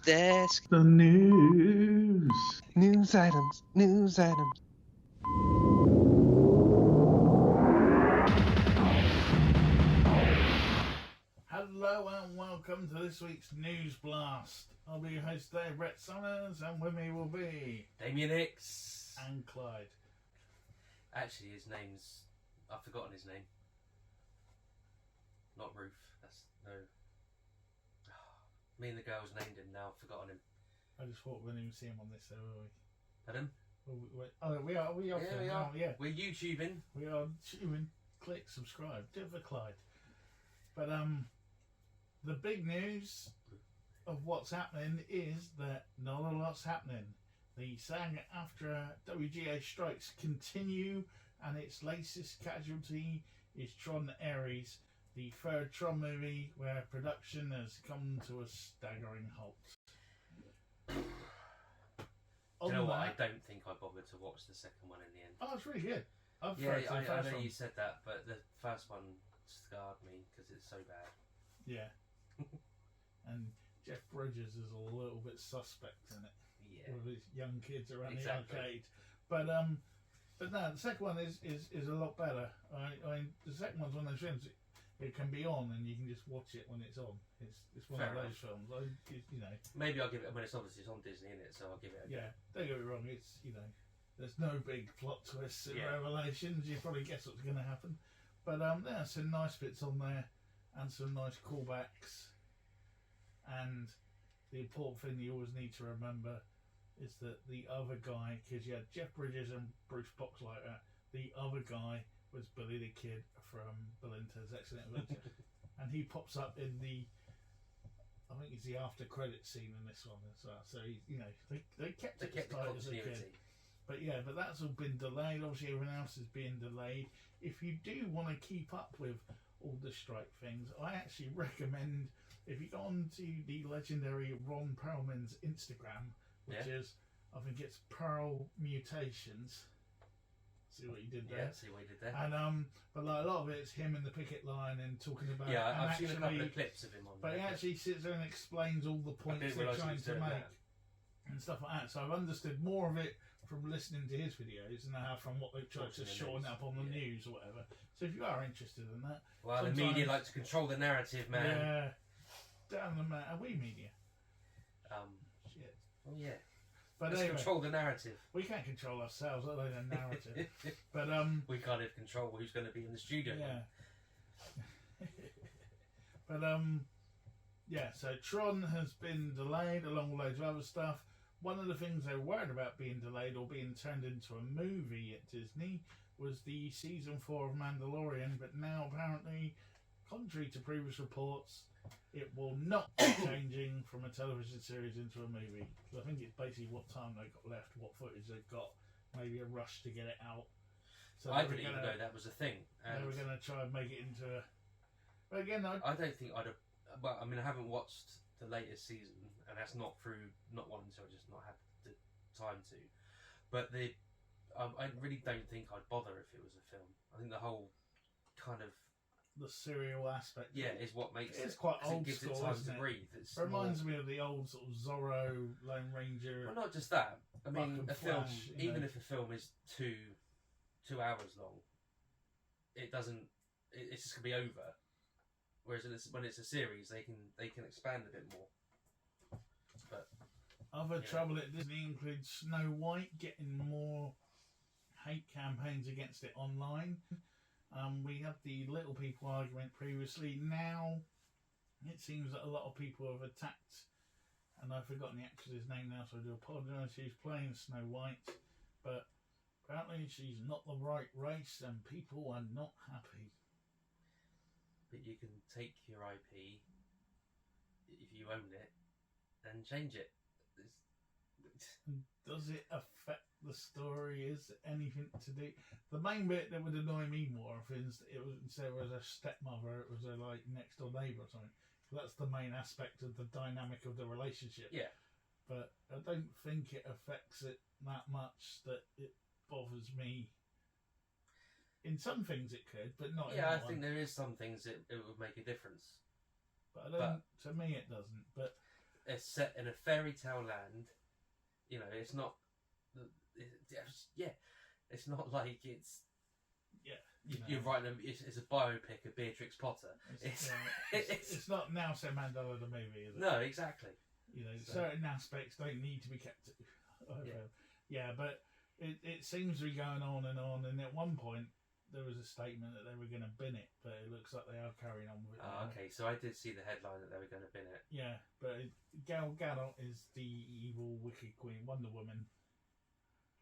desk. The news. News items. News items. Hello and welcome to this week's News Blast. I'll be your host today, Brett Summers, and with me will be Damien Hicks. and Clyde. Actually, his name's... I've forgotten his name. Not Ruth. That's... No. Me and the girls named him, now I've forgotten him. I just thought we wouldn't even see him on this, though, will we? Pardon? We are. Yeah, we are. Yeah. We're YouTubing. We are tuning. Click, subscribe. Do it for Clyde. But, the big news of what's happening is that not a lot's happening. The SAG-AFTRA WGA strikes continue, and its latest casualty is Tron Ares, the third Tron movie where production has come to a staggering halt. You know what? I don't think I bothered to watch the second one in the end. Oh, it's really good. I know you said that, but the first one scarred me because it's so bad. Yeah. And Jeff Bridges is a little bit suspect in it. Yeah. With his young kids around the Exactly. arcade. But no, the second one is a lot better. The second one's one of those films it can be on and you can just watch it when it's on. It's one Fair of those enough. films. You know. Maybe I'll give it. I mean, it's obviously on Disney, isn't it? So I'll give it. Yeah. Don't get me wrong. It's there's no big plot twists and revelations. You probably guess what's going to happen. But there's some nice bits on there and some nice callbacks. And the important thing you always need to remember is that the other guy, because you had Jeff Bridges and Bruce Boxleitner, the other guy was Billy the Kid from Bill and Ted's Excellent Adventure. And he pops up in I think it's the after credit scene in this one as well. So, they kept it as tight as they could. But that's all been delayed. Obviously, everything else is being delayed. If you do want to keep up with all the strike things, I actually recommend, if you go on to the legendary Ron Perlman's Instagram, which is, I think it's Pearl Mutations. See what you did there? Yeah, see what you did there. And but like a lot of it's him in the picket line and talking about. Yeah, and I've seen a couple of clips of him on but there. he actually sits there and explains all the points they're trying to make and stuff like that. So I've understood more of it from listening to his videos than I have from what they've tried to shorten up on the news or whatever. So if you are interested in that, well, the media like to control the narrative, man. Yeah, damn the man. Are we media? Shit. Oh yeah. But let's anyway, control the narrative. We can't control ourselves, let alone the narrative. But we can't even control who's going to be in the studio. Yeah. But so Tron has been delayed along with loads of other stuff. One of the things they were worried about being delayed or being turned into a movie at Disney was the season 4 of Mandalorian, but now apparently, contrary to previous reports, it will not be changing from a television series into a movie. I think it's basically what time they've got left, what footage they've got, maybe a rush to get it out. So I didn't even know that was a thing. They were going to try and make it into a... But again, I don't think I'd have... Well, I mean, I haven't watched the latest season, and that's not through not wanting to, I just not had the time to. But I really don't think I'd bother if it was a film. I think the whole kind of... The serial aspect. Yeah, is what makes it's quite old it gives school, it time isn't to it? breathe. It reminds me of the old sort of Zorro, Lone Ranger. Well, not just that. I mean, a film, Flash, even if a film is two hours long, it doesn't. It's just gonna be over. Whereas when it's a series, they can expand a bit more. But other trouble at Disney includes Snow White getting more hate campaigns against it online. We had the little people argument previously. Now it seems that a lot of people have attacked, and I've forgotten the actress's name now, so I do apologise. She's playing Snow White, but apparently she's not the right race, and people are not happy. But you can take your IP if you own it and change it. Does it affect the story? Is anything to do? The main bit that would annoy me more is it was instead of a stepmother, it was a like next door neighbour or something. That's the main aspect of the dynamic of the relationship. Yeah. But I don't think it affects it that much that it bothers me. In some things it could, but not in Yeah, I that think one. there is some things it would make a difference. But I don't. To me, it doesn't. But It's set in a fairy tale land. You know, it's not. It's not like it's. You're writing. It's a biopic of Beatrix Potter. It's not Nelson Mandela the movie, is it? No, exactly. You know, certain aspects don't need to be kept. But it seems to be going on, and at one point there was a statement that they were going to bin it, but it looks like they are carrying on with it. Oh, okay, so I did see the headline that they were going to bin it. Yeah, but Gal Gadot is the evil, wicked queen, Wonder Woman.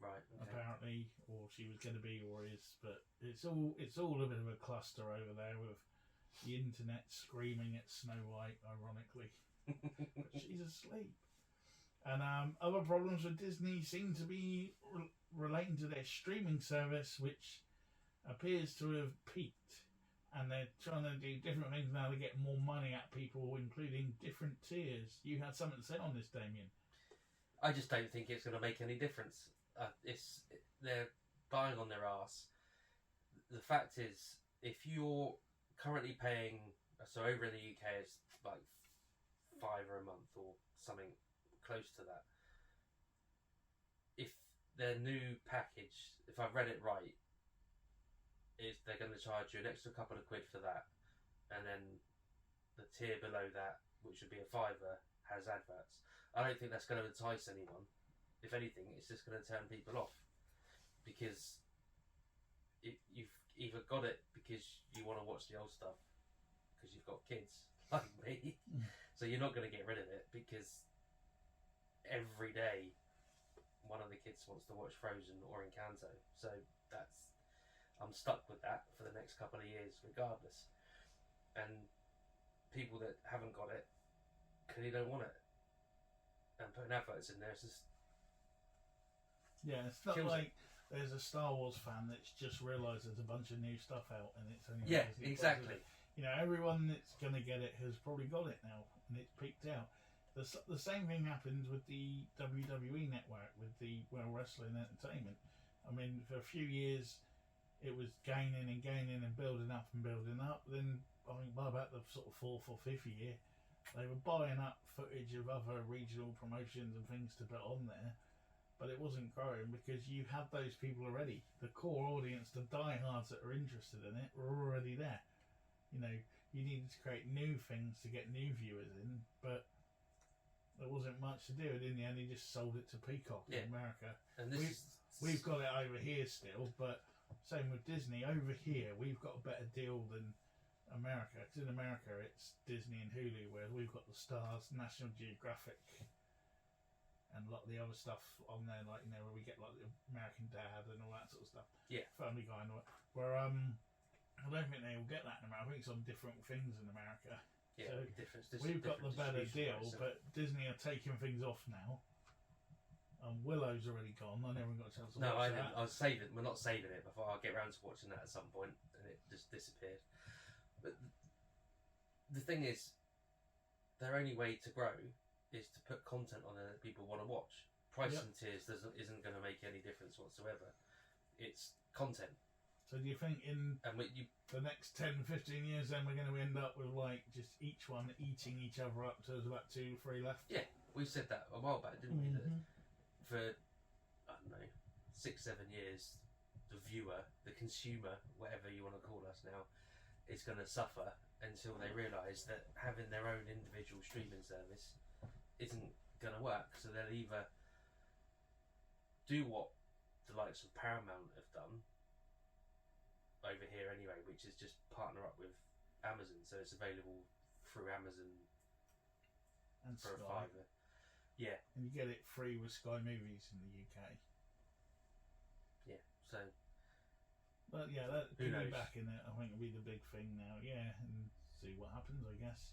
Right. Okay. Apparently, or she was going to be, or is, but it's all a bit of a cluster over there with the internet screaming at Snow White, ironically. But she's asleep. And other problems with Disney seem to be relating to their streaming service, which appears to have peaked. And they're trying to do different things now to get more money at people, including different tiers. You had something to say on this, Damien. I just don't think it's going to make any difference. They're buying on their arse. The fact is, if you're currently paying, so over in the UK it's like $5 a month or something close to that. If their new package, if I've read it right, is they're going to charge you an extra couple of quid for that, and then the tier below that, which would be a £5, has adverts. I don't think that's going to entice anyone. If anything, it's just going to turn people off, because you've either got it because you want to watch the old stuff because you've got kids like me, so you're not going to get rid of it because every day one of the kids wants to watch Frozen or Encanto, so I'm stuck with that for the next couple of years regardless. And people that haven't got it clearly don't want it, and putting adverts in there is just it's not like there's a Star Wars fan that's just realised there's a bunch of new stuff out and it's only exactly. You know, everyone that's going to get it has probably got it now and it's peaked out. The same thing happens with the WWE network, with the Wrestling Entertainment. I mean, for a few years it was gaining and building up. Then I think by about the sort of 4th or 5th year, they were buying up footage of other regional promotions and things to put on there. But it wasn't growing because you had those people already. The core audience, the diehards that are interested in it, were already there. You know, you needed to create new things to get new viewers in, but there wasn't much to do. And in the end, he just sold it to Peacock in America. And we've got it over here still, but same with Disney. Over here, we've got a better deal than America. Because in America, it's Disney and Hulu, where we've got the Stars, National Geographic, and a lot of the other stuff on there, like, you know, where we get like the American Dad and all that sort of stuff. Yeah. Family Guy and all that. Where I don't think they will get that in America. I think it's on different things in America. Yeah, so we've got the better deal, but Disney are taking things off now. Willow's already gone. I never got a chance to watch that. No, I was saving. We're not saving it before I'll get around to watching that at some point, and it just disappeared. But the thing is, their only way to grow is to put content on there that people want to watch. Pricing tiers isn't going to make any difference whatsoever. It's content. So do you think in the next 10, 15 years then we're going to end up with like just each one eating each other up so there's about 2 or 3 left? Yeah, we said that a while back, didn't we? That for, I don't know, 6-7 years, the viewer, the consumer, whatever you want to call us now, is going to suffer until they realise that having their own individual streaming service isn't going to work. So they'll either do what the likes of Paramount have done over here anyway, which is just partner up with Amazon, so it's available through Amazon and for Sky. a £5. Yeah, and you get it free with Sky Movies in the UK. Yeah, so. But yeah, that Who knows? back in it, I think, will be the big thing now. Yeah, and see what happens, I guess.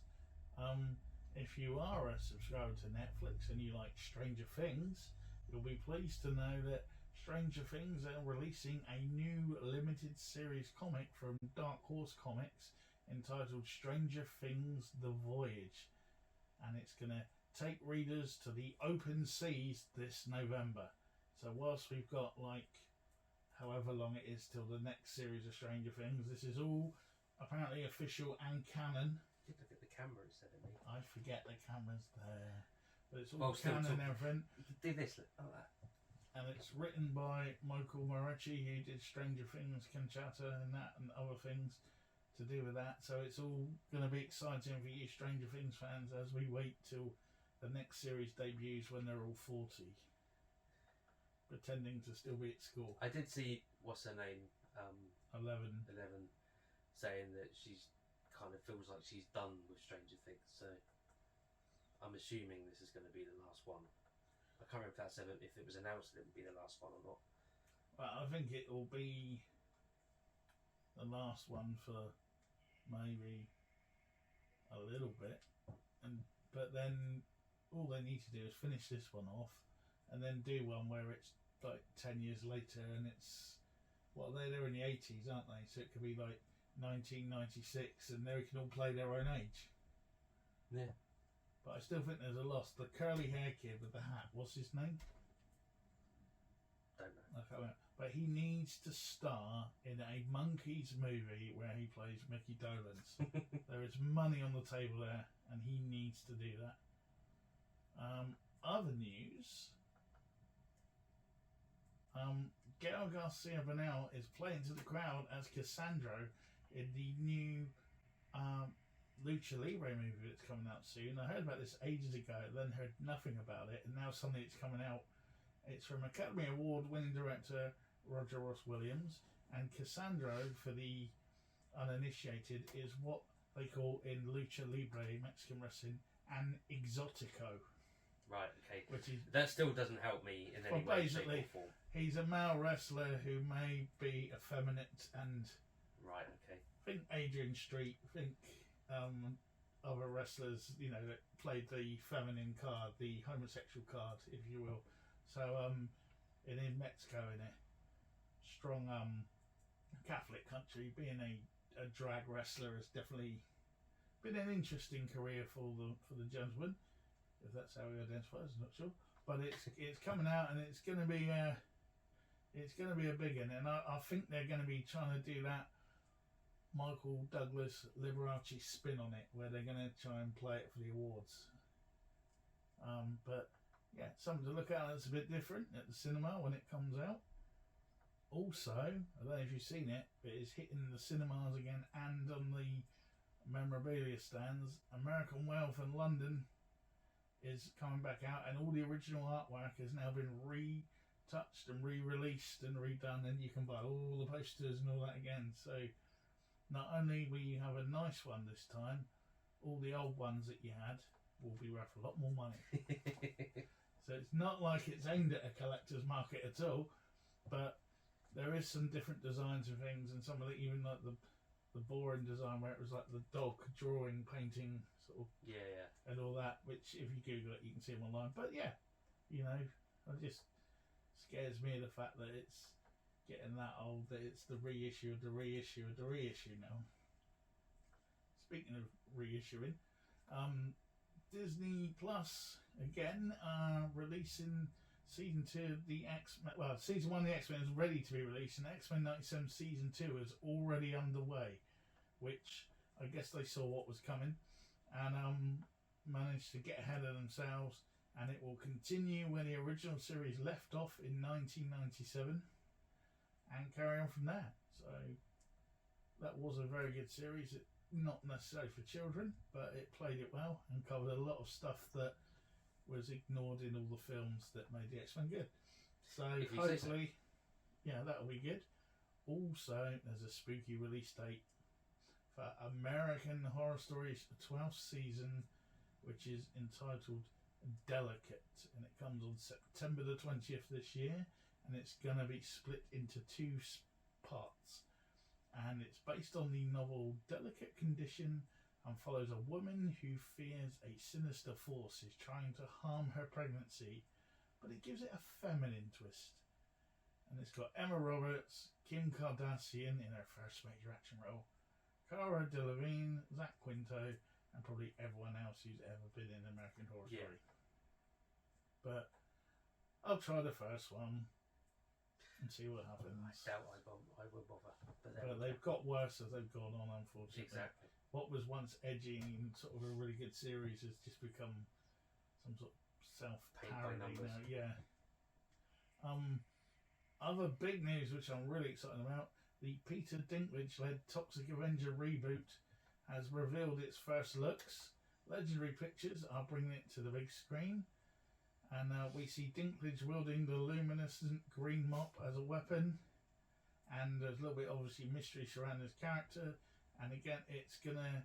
If you are a subscriber to Netflix and you like Stranger Things, you'll be pleased to know that Stranger Things are releasing a new limited series comic from Dark Horse Comics entitled Stranger Things The Voyage. And it's going to take readers to the open seas this November. So whilst we've got like however long it is till the next series of Stranger Things, this is all apparently official and canon. You did look at the camera instead of me. I forget the camera's there. but it's all canon and everything. Do this, like that. And it's written by Michael Moretti, who did Stranger Things, Kanchata, and that, and other things to do with that. So it's all going to be exciting for you Stranger Things fans as we wait till the next series debuts when they're all 40, pretending to still be at school. I did see what's her name, 11, saying that she's kind of feels like she's done with Stranger Things. So I'm assuming this is going to be the last one. I can't remember if it was announced that it would be the last one or not. Well, I think it will be the last one for maybe a little bit, but then all they need to do is finish this one off, and then do one where it's like 10 years later, and it's they're in the 80s, aren't they? So it could be like 1996, and they can all play their own age. Yeah. But I still think there's a loss. The curly hair kid with the hat, what's his name? Don't know. I can't remember. But he needs to star in a Monkeys movie where he plays Mickey Dolenz. There is money on the table there, and he needs to do that. Other news. Gael Garcia Bernal is playing to the crowd as Cassandro in the new Lucha Libre movie that's coming out soon. I heard about this ages ago, then heard nothing about it, and now suddenly it's coming out. It's from Academy Award winning director Roger Ross Williams, and Cassandro, for the uninitiated, is what they call in Lucha Libre, Mexican wrestling, an exotico. Right, okay. Which is, that still doesn't help me in any way, shape or form. He's a male wrestler who may be effeminate and... Right, okay. Think Adrian Street, think other wrestlers, that played the feminine card, the homosexual card, if you will. So, in Mexico, in a strong Catholic country, being a drag wrestler has definitely been an interesting career for the gentleman, if that's how he identifies. I'm not sure, but it's coming out, and it's going to be a big one, and I think they're going to be trying to do that Michael Douglas Liberace spin on it, where they're going to try and play it for the awards. But yeah, something to look at that's a bit different at the cinema when it comes out. Also, I don't know if you've seen it, but it's hitting the cinemas again and on the memorabilia stands. American Werewolf in London is coming back out, and all the original artwork has now been retouched and re-released and redone, and you can buy all the posters and all that again. So not only will you have a nice one this time, all the old ones that you had will be worth a lot more money. So it's not like it's aimed at a collector's market at all, but there is some different designs and things, and some of it, even like the boring design where it was like the dog drawing, painting, sort of, and all that, which if you Google it, you can see them online. But yeah, it just scares me the fact that it's getting that old, that it's the reissue of the reissue of the reissue now. Speaking of reissuing, Disney Plus again releasing season 2 of the X-Men. Well, season 1 of the X-Men is ready to be released, and X-Men 97 season 2 is already underway, which I guess they saw what was coming and managed to get ahead of themselves, and it will continue where the original series left off in 1997 and carry on from there. So that was a very good series. Not necessarily for children, but it played it well and covered a lot of stuff that was ignored in all the films that made the X-Men good. So hopefully, that'll be good. Also, there's a spooky release date for American Horror Stories 12th season, which is entitled Delicate, and it comes on September the 20th this year, and it's going to be split into 2 parts. And it's based on the novel Delicate Condition and follows a woman who fears a sinister force is trying to harm her pregnancy, but it gives it a feminine twist. And it's got Emma Roberts, Kim Kardashian in her first major action role, Cara Delevingne, Zach Quinto, and probably everyone else who's ever been in American Horror Story. But I'll try the first one and see what happens. I doubt I will bother. But they've got worse as they've gone on, unfortunately. Exactly. What was once edgy and sort of a really good series has just become some sort of Paint by self-parody numbers. now. Yeah. Other big news, which I'm really excited about, the Peter Dinklage-led Toxic Avenger reboot has revealed its first looks. Legendary Pictures are bringing it to the big screen, and we see Dinklage wielding the luminescent green mop as a weapon, and there's a little bit obviously mystery surrounding his character. And again, it's gonna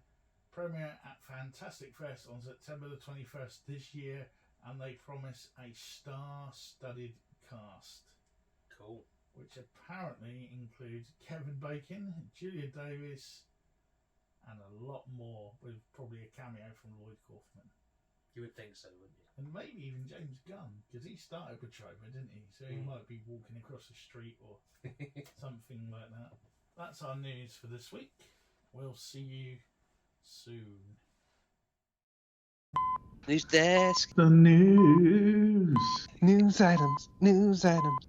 premiere at Fantastic Fest on September the 21st this year, and they promise a star-studded cast. Cool. Which apparently includes Kevin Bacon, Julia Davis, and a lot more, with probably a cameo from Lloyd Kaufman. You would think so, wouldn't you? And maybe even James Gunn, because he started with Troma, didn't he? So he might be walking across the street or something like that. That's our news for this week. We'll see you soon. News desk. The news. News items. News items.